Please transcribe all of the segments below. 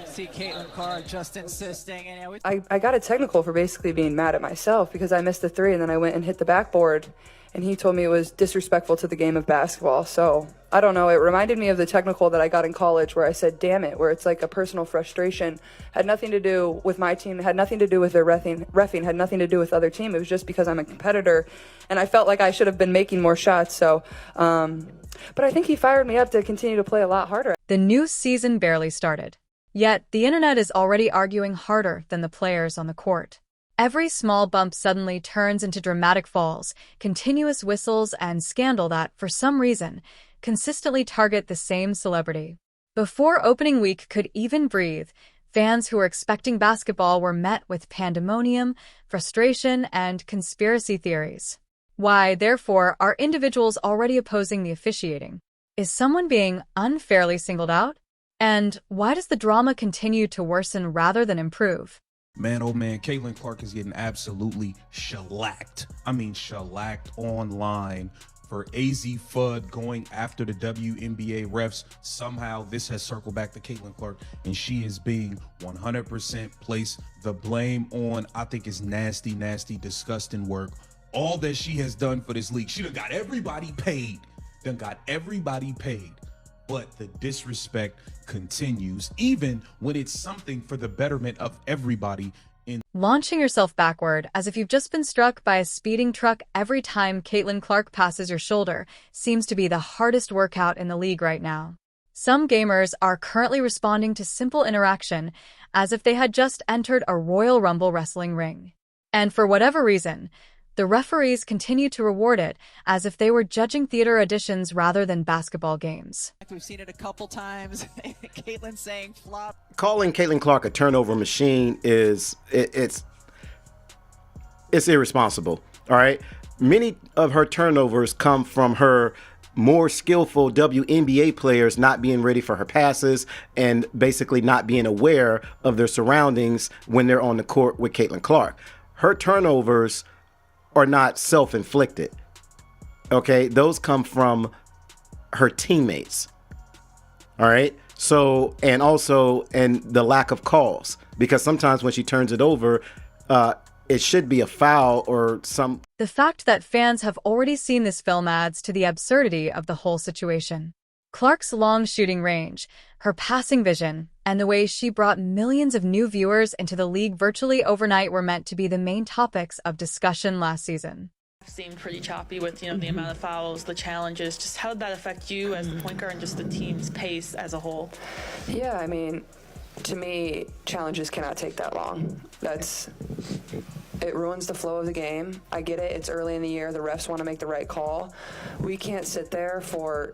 See Caitlin Clark just insisting, and I got a technical for basically being mad at myself because I missed the three and then I went and hit the backboard, and he told me it was disrespectful to the game of basketball. So I don't know. It reminded me of the technical that I got in college where I said, damn it, where it's like a personal frustration. Had nothing to do with my team, had nothing to do with their reffing, had nothing to do with other team. It was just because I'm a competitor and I felt like I should have been making more shots. So, but I think he fired me up to continue to play a lot harder. The new season barely started. Yet, the internet is already arguing harder than the players on the court. Every small bump suddenly turns into dramatic falls, continuous whistles, and scandal that, for some reason, consistently target the same celebrity. Before opening week could even breathe, fans who were expecting basketball were met with pandemonium, frustration, and conspiracy theories. Why, therefore, are individuals already opposing the officiating? Is someone being unfairly singled out? And why does the drama continue to worsen rather than improve? Man, oh man, Caitlin Clark is getting absolutely shellacked. I mean, shellacked online for AZ FUD going after the WNBA refs. Somehow this has circled back to Caitlin Clark, and she is being 100% placed the blame on. I think it's nasty, nasty, disgusting work. All that she has done for this league. She done got everybody paid. But the disrespect continues, even when it's something for the betterment of everybody. Launching yourself backward as if you've just been struck by a speeding truck every time Caitlin Clark passes your shoulder seems to be the hardest workout in the league right now. Some gamers are currently responding to simple interaction as if they had just entered a Royal Rumble wrestling ring. And for whatever reason, the referees continue to reward it as if they were judging theater auditions rather than basketball games. we've seen it a couple times. Caitlin saying flop. Calling Caitlin Clark a turnover machine is it's irresponsible. All right, many of her turnovers come from her more skillful WNBA players not being ready for her passes and basically not being aware of their surroundings when they're on the court with Caitlin Clark. Her turnovers are not self-inflicted. Okay, those come from her teammates. All right. So, and also, and the lack of calls, because sometimes when she turns it over, it should be a foul or some. The fact that fans have already seen this film adds to the absurdity of the whole situation. Clark's long shooting range, her passing vision, and the way she brought millions of new viewers into the league virtually overnight were meant to be the main topics of discussion last season. Seemed pretty choppy with, the amount of fouls, the challenges. Just how did that affect you as the point guard and just the team's pace as a whole? Yeah, I mean, to me, challenges cannot take that long. It ruins the flow of the game. I get it. It's early in the year. The refs want to make the right call. We can't sit there for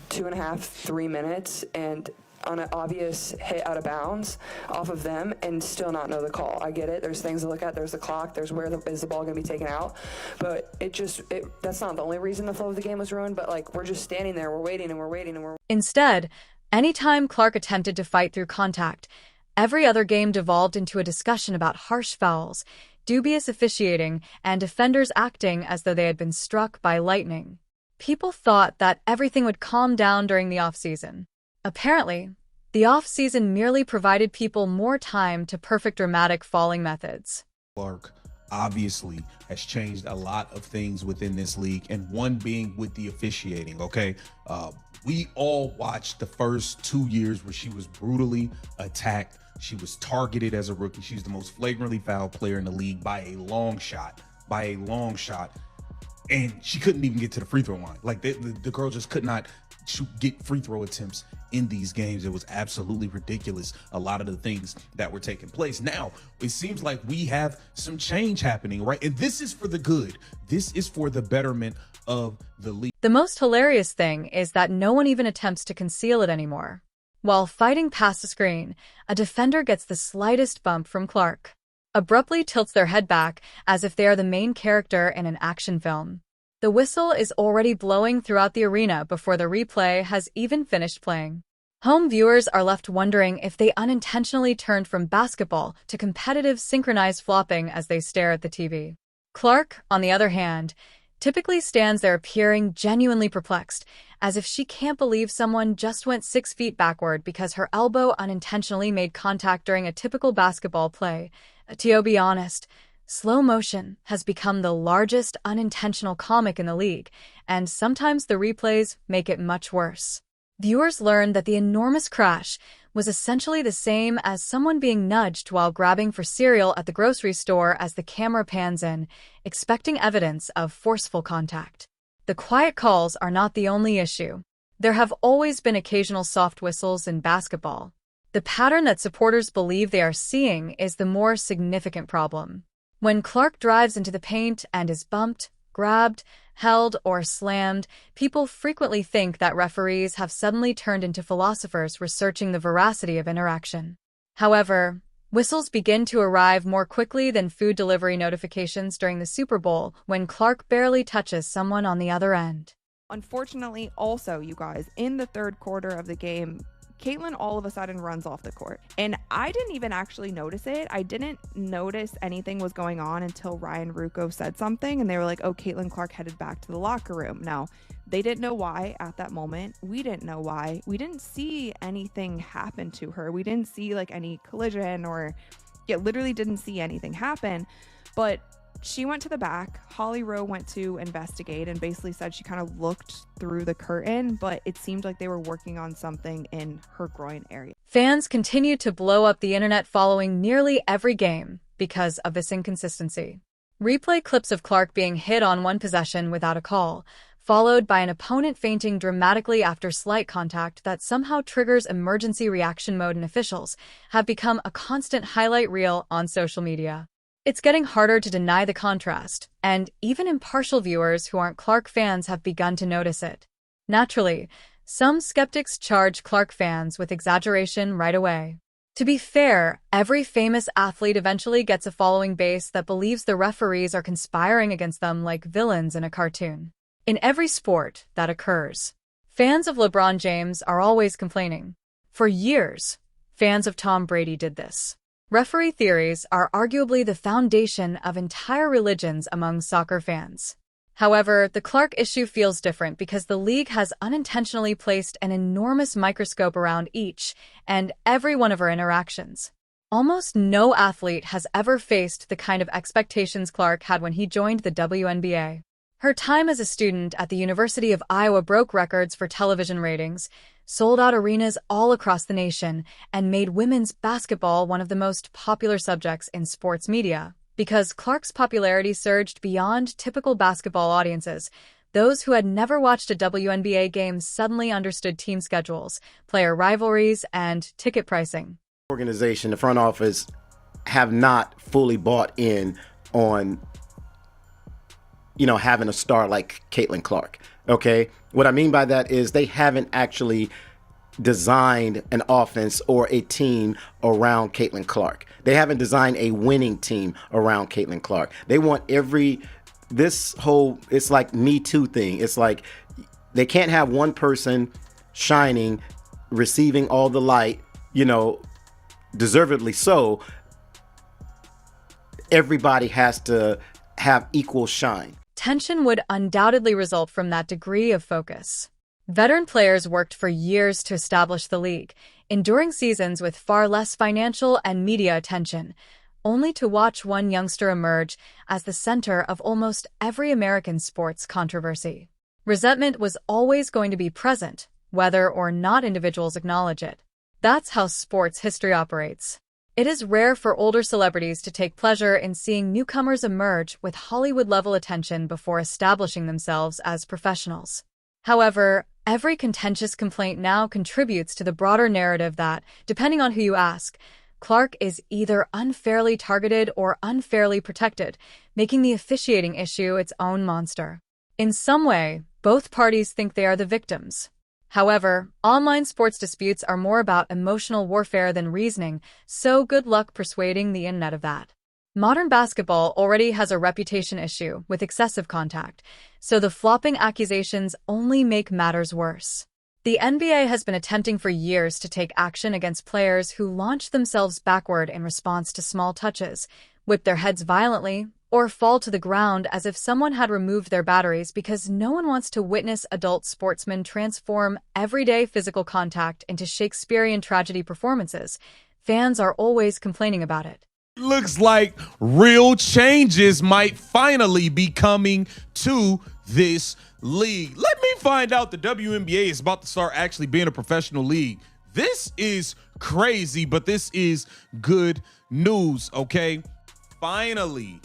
2.5, 3 minutes and on an obvious hit out of bounds off of them and still not know the call. I get it. There's things to look at. There's the clock. There's is the ball going to be taken out. But that's not the only reason the flow of the game was ruined. But we're just standing there. We're waiting and we're waiting and we're. Instead, anytime Clark attempted to fight through contact, every other game devolved into a discussion about harsh fouls, dubious officiating, and defenders acting as though they had been struck by lightning. People thought that everything would calm down during the off-season. Apparently, the off-season merely provided people more time to perfect dramatic falling methods. Clark obviously has changed a lot of things within this league, and one being with the officiating, okay? We all watched the first 2 years where she was brutally attacked. She was targeted as a rookie. She's the most flagrantly fouled player in the league by a long shot. And she couldn't even get to the free throw line. The girl just could not get free throw attempts in these games. It was absolutely ridiculous, a lot of the things that were taking place. Now, it seems like we have some change happening, right? And this is for the good. This is for the betterment of the league. The most hilarious thing is that no one even attempts to conceal it anymore. While fighting past the screen, a defender gets the slightest bump from Clark. Abruptly tilts their head back as if they are the main character in an action film. The whistle is already blowing throughout the arena before the replay has even finished playing. Home viewers are left wondering if they unintentionally turned from basketball to competitive synchronized flopping as they stare at the TV. Clark, on the other hand, typically stands there appearing genuinely perplexed, as if she can't believe someone just went 6 feet backward because her elbow unintentionally made contact during a typical basketball play. To be honest, slow motion has become the largest unintentional comic in the league, and sometimes the replays make it much worse. Viewers learn that the enormous crash was essentially the same as someone being nudged while grabbing for cereal at the grocery store as the camera pans in, expecting evidence of forceful contact. The quiet calls are not the only issue. There have always been occasional soft whistles in basketball. The pattern that supporters believe they are seeing is the more significant problem. When Clark drives into the paint and is bumped, grabbed, held, or slammed, people frequently think that referees have suddenly turned into philosophers researching the veracity of interaction. However, whistles begin to arrive more quickly than food delivery notifications during the Super Bowl when Clark barely touches someone on the other end. Unfortunately, also, you guys, in the third quarter of the game, Caitlin all of a sudden runs off the court. And I didn't even actually notice it. I didn't notice anything was going on until Ryan Ruocco said something and they were like, oh, Caitlin Clark headed back to the locker room. Now, they didn't know why at that moment. We didn't know why. We didn't see anything happen to her. We didn't see like any collision or literally didn't see anything happen. But she went to the back. Holly Rowe went to investigate and basically said she kind of looked through the curtain, but it seemed like they were working on something in her groin area. Fans continued to blow up the internet following nearly every game because of this inconsistency. Replay clips of Clark being hit on one possession without a call, followed by an opponent fainting dramatically after slight contact that somehow triggers emergency reaction mode in officials, have become a constant highlight reel on social media. It's getting harder to deny the contrast, and even impartial viewers who aren't Clark fans have begun to notice it. Naturally, some skeptics charge Clark fans with exaggeration right away. To be fair, every famous athlete eventually gets a following base that believes the referees are conspiring against them like villains in a cartoon. In every sport, that occurs. Fans of LeBron James are always complaining. For years, fans of Tom Brady did this. Referee theories are arguably the foundation of entire religions among soccer fans. However, the Clark issue feels different because the league has unintentionally placed an enormous microscope around each and every one of her interactions. Almost no athlete has ever faced the kind of expectations Clark had when he joined the WNBA. Her time as a student at the University of Iowa broke records for television ratings, sold out arenas all across the nation, and made women's basketball one of the most popular subjects in sports media. Because Clark's popularity surged beyond typical basketball audiences, those who had never watched a WNBA game suddenly understood team schedules, player rivalries, and ticket pricing. Organization, the front office, have not fully bought in on having a star like Caitlin Clark. Okay. What I mean by that is they haven't actually designed an offense or a team around Caitlin Clark. They haven't designed a winning team around Caitlin Clark. They want it's like Me Too thing. It's like they can't have one person shining, receiving all the light, deservedly so. Everybody has to have equal shine. Tension would undoubtedly result from that degree of focus. Veteran players worked for years to establish the league, enduring seasons with far less financial and media attention, only to watch one youngster emerge as the center of almost every American sports controversy. Resentment was always going to be present, whether or not individuals acknowledge it. That's how sports history operates. It is rare for older celebrities to take pleasure in seeing newcomers emerge with Hollywood-level attention before establishing themselves as professionals. However, every contentious complaint now contributes to the broader narrative that, depending on who you ask, Clark is either unfairly targeted or unfairly protected, making the officiating issue its own monster. In some way, both parties think they are the victims. However, online sports disputes are more about emotional warfare than reasoning, so good luck persuading the internet of that. Modern basketball already has a reputation issue with excessive contact, so the flopping accusations only make matters worse. The NBA has been attempting for years to take action against players who launch themselves backward in response to small touches, whip their heads violently, or fall to the ground as if someone had removed their batteries because no one wants to witness adult sportsmen transform everyday physical contact into Shakespearean tragedy performances. Fans are always complaining about it. Looks like real changes might finally be coming to this league. Let me find out the WNBA is about to start actually being a professional league. This is crazy, but this is good news, okay? Finally,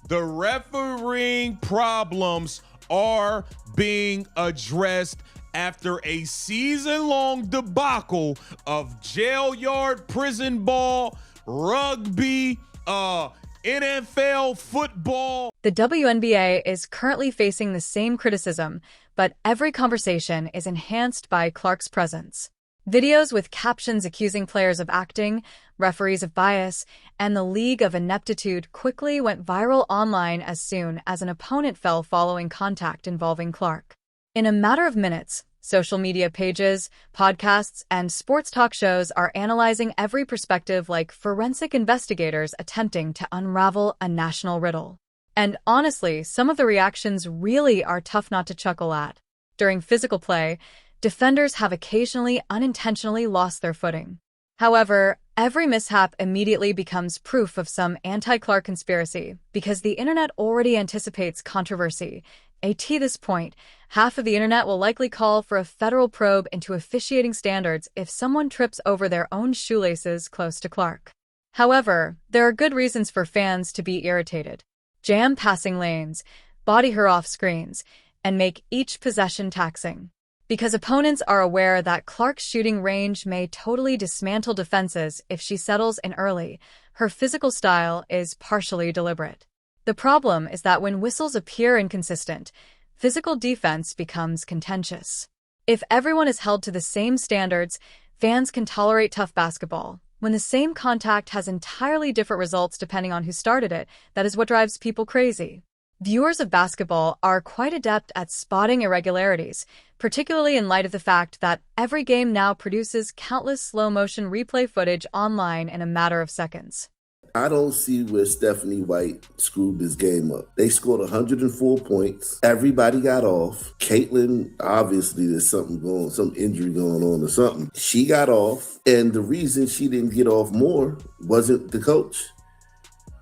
the refereeing problems are being addressed after a season-long debacle of jail yard, prison ball, rugby, NFL football. The WNBA is currently facing the same criticism, but every conversation is enhanced by Clark's presence. Videos with captions accusing players of acting, referees of bias, and the league of ineptitude quickly went viral online as soon as an opponent fell following contact involving Clark. In a matter of minutes, social media pages, podcasts, and sports talk shows are analyzing every perspective like forensic investigators attempting to unravel a national riddle. And honestly, some of the reactions really are tough not to chuckle at. During physical play, defenders have occasionally unintentionally lost their footing. However, every mishap immediately becomes proof of some anti-Clark conspiracy because the internet already anticipates controversy. At this point, half of the internet will likely call for a federal probe into officiating standards if someone trips over their own shoelaces close to Clark. However, there are good reasons for fans to be irritated. Jam passing lanes, body her off screens, and make each possession taxing. Because opponents are aware that Clark's shooting range may totally dismantle defenses if she settles in early, her physical style is partially deliberate. The problem is that when whistles appear inconsistent, physical defense becomes contentious. If everyone is held to the same standards, fans can tolerate tough basketball. When the same contact has entirely different results depending on who started it, that is what drives people crazy. Viewers of basketball are quite adept at spotting irregularities, particularly in light of the fact that every game now produces countless slow-motion replay footage online in a matter of seconds. I don't see where Stephanie White screwed this game up. They scored 104 points. Everybody got off. Caitlin, obviously there's some injury going on or something. She got off, and the reason she didn't get off more wasn't the coach.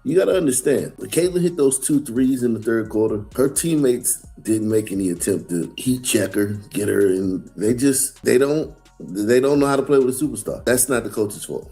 You got to understand, when Caitlin hit those 2 threes in the third quarter, her teammates didn't make any attempt to heat check her, get her, and they don't know how to play with a superstar. That's not the coach's fault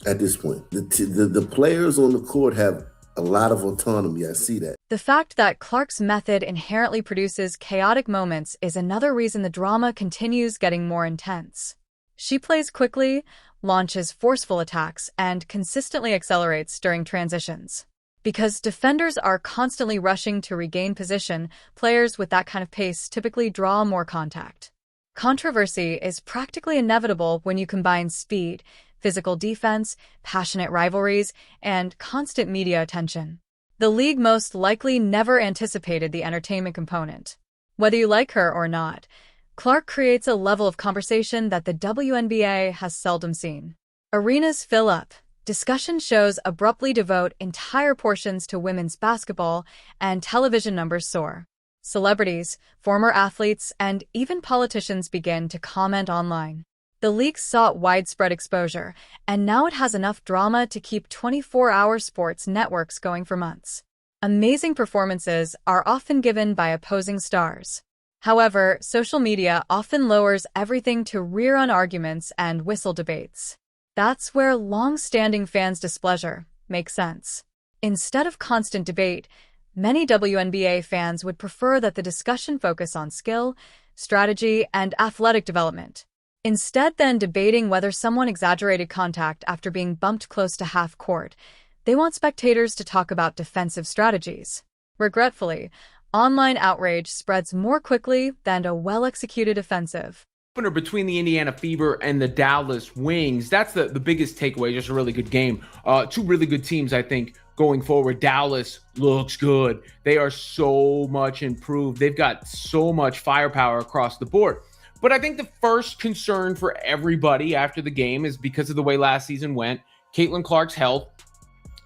at this point. The players on the court have a lot of autonomy. I see that. The fact that Clark's method inherently produces chaotic moments is another reason the drama continues getting more intense. She plays quickly, launches forceful attacks, and consistently accelerates during transitions. Because defenders are constantly rushing to regain position, players with that kind of pace typically draw more contact. Controversy is practically inevitable when you combine speed, physical defense, passionate rivalries, and constant media attention. The league most likely never anticipated the entertainment component. Whether you like her or not, Clark creates a level of conversation that the WNBA has seldom seen. Arenas fill up, discussion shows abruptly devote entire portions to women's basketball, and television numbers soar. Celebrities, former athletes, and even politicians begin to comment online. The league sought widespread exposure, and now it has enough drama to keep 24-hour sports networks going for months. Amazing performances are often given by opposing stars. However, social media often lowers everything to rerun arguments and whistle debates. That's where long-standing fans' displeasure makes sense. Instead of constant debate, many WNBA fans would prefer that the discussion focus on skill, strategy, and athletic development. Instead then debating whether someone exaggerated contact after being bumped close to half court, they want spectators to talk about defensive strategies. Regretfully, online outrage spreads more quickly than a well-executed offensive. Between the Indiana Fever and the Dallas Wings, that's the biggest takeaway. Just a really good game. 2 really good teams, I think, going forward. Dallas looks good. They are so much improved. They've got so much firepower across the board. But I think the first concern for everybody after the game is because of the way last season went, Caitlin Clark's health.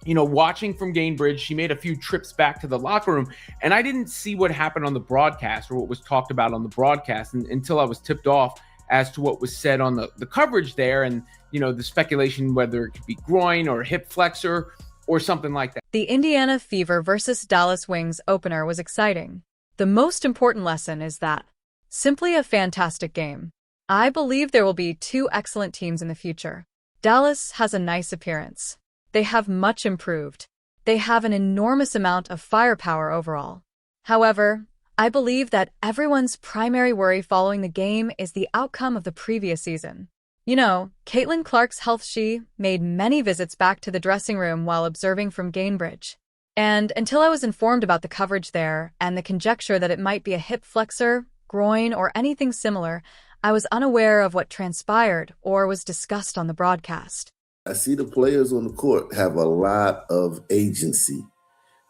watching from Gainbridge, she made a few trips back to the locker room, and I didn't see what happened on the broadcast or what was talked about on the broadcast until I was tipped off as to what was said on the coverage there, and the speculation whether it could be groin or hip flexor or something like that. The Indiana Fever versus Dallas Wings opener was exciting. The most important lesson is that simply a fantastic game. I believe there will be two excellent teams in the future. Dallas has a nice appearance. They have much improved. They have an enormous amount of firepower overall. However, I believe that everyone's primary worry following the game is the outcome of the previous season. Caitlin Clark's health. She made many visits back to the dressing room while observing from Gainbridge. And until I was informed about the coverage there and the conjecture that it might be a hip flexor, groin, or anything similar, I was unaware of what transpired or was discussed on the broadcast. I see the players on the court have a lot of agency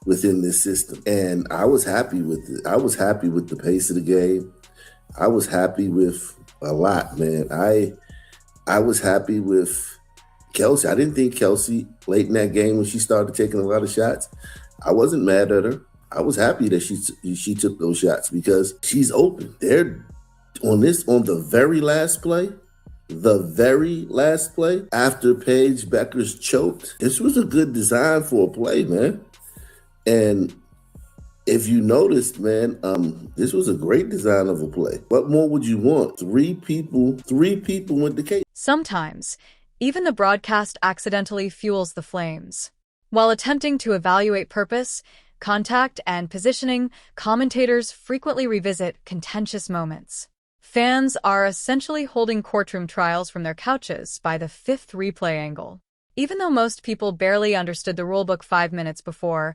within this system. And I was happy with it. I was happy with the pace of the game. I was happy with a lot, man. I was happy with Kelsey. I didn't think Kelsey, late in that game when she started taking a lot of shots, I wasn't mad at her. I was happy that she took those shots because she's open. They're on the very last play, after Paige Beckers choked. This was a good design for a play, man. And if you noticed, man, this was a great design of a play. What more would you want? Three people went to Kate. Sometimes, even the broadcast accidentally fuels the flames. While attempting to evaluate purpose, contact, and positioning, commentators frequently revisit contentious moments. Fans are essentially holding courtroom trials from their couches by the fifth replay angle. Even though most people barely understood the rulebook 5 minutes before,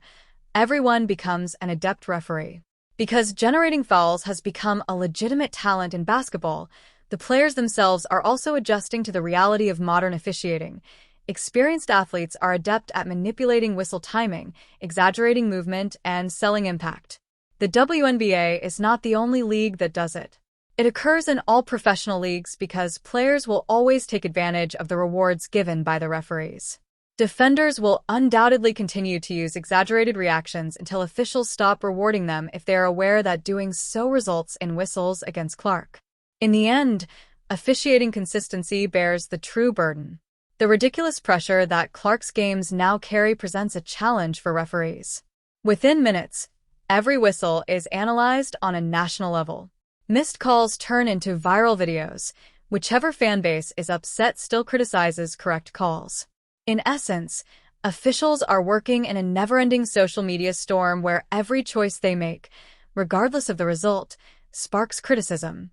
everyone becomes an adept referee. Because generating fouls has become a legitimate talent in basketball, the players themselves are also adjusting to the reality of modern officiating. Experienced athletes are adept at manipulating whistle timing, exaggerating movement, and selling impact. The WNBA is not the only league that does it. It occurs in all professional leagues because players will always take advantage of the rewards given by the referees. Defenders will undoubtedly continue to use exaggerated reactions until officials stop rewarding them if they are aware that doing so results in whistles against Clark. In the end, officiating consistency bears the true burden. The ridiculous pressure that Clark's games now carry presents a challenge for referees. Within minutes, every whistle is analyzed on a national level. Missed calls turn into viral videos. Whichever fan base is upset still criticizes correct calls. In essence, officials are working in a never-ending social media storm where every choice they make, regardless of the result, sparks criticism.